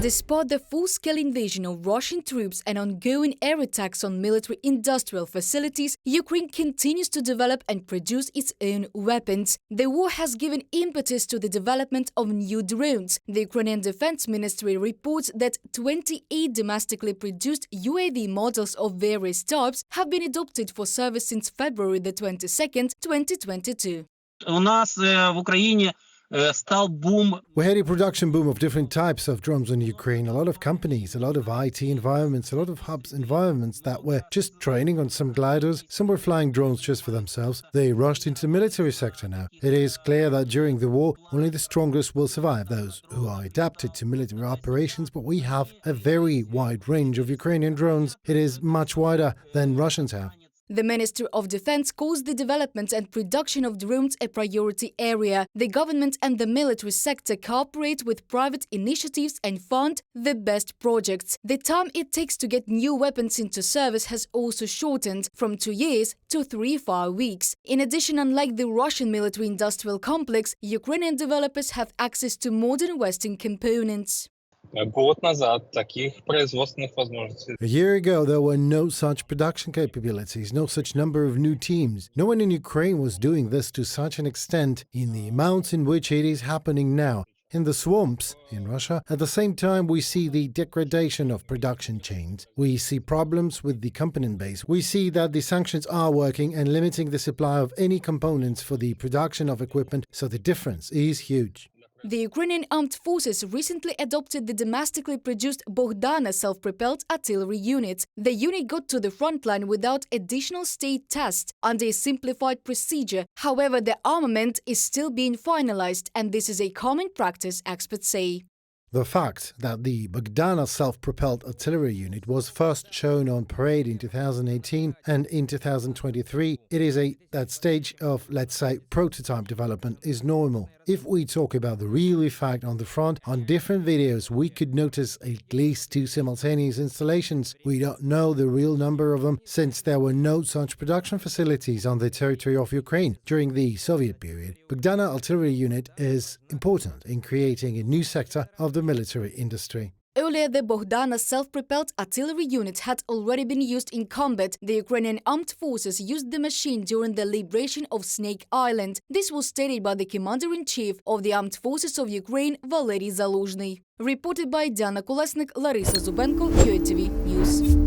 Despite the full-scale invasion of Russian troops and ongoing air attacks on military-industrial facilities, Ukraine continues to develop and produce its own weapons. The war has given impetus to the development of new drones. The Ukrainian Defence Ministry reports that 28 domestically produced UAV models of various types have been adopted for service since February the 22nd, 2022. У нас в Україні став бум. We had a production boom of different types of drones in Ukraine. A lot of companies, a lot of IT environments, a lot of hubs environments that were just training on some gliders. Some were flying drones just for themselves. They rushed into the military sector now. It is clear that during the war, only the strongest will survive, those who are adapted to military operations. But we have a very wide range of Ukrainian drones. It is much wider than Russians have. The Ministry of Defense calls the development and production of drones a priority area. The government and the military sector cooperate with private initiatives and fund the best projects. The time it takes to get new weapons into service has also shortened from 2 years to 3-5 weeks. In addition, unlike the Russian military-industrial complex, Ukrainian developers have access to modern Western components. Год назад таких производственных возможностей. A year ago, there were no such production capabilities, no such number of new teams. No one in Ukraine was doing this to such an extent in the amounts in which it is happening now. In the swamps in Russia, at the same time, we see the degradation of production chains. We see problems with the component base. We see that the sanctions are working and limiting the supply of any components for the production of equipment, so the difference is huge. The Ukrainian Armed Forces recently adopted the domestically produced Bogdana self-propelled artillery unit. The unit got to the front line without additional state tests under a simplified procedure. However, the armament is still being finalized, and this is a common practice, experts say. The fact that the Bogdana self-propelled artillery unit was first shown on parade in 2018 and in 2023, it is that stage of, let's say, prototype development is normal. If we talk about the real effect on the front, on different videos we could notice at least 2 simultaneous installations. We don't know the real number of them since there were no such production facilities on the territory of Ukraine during the Soviet period. Bogdana artillery unit is important in creating a new sector of the military industry. Earlier, the Bogdana self-propelled artillery unit had already been used in combat. The Ukrainian Armed Forces used the machine during the liberation of Snake Island. This was stated by the Commander-in-Chief of the Armed Forces of Ukraine, Valery Zaluzhny. Reported by Diana Kolesnik, Larisa Zubenko, UATV News.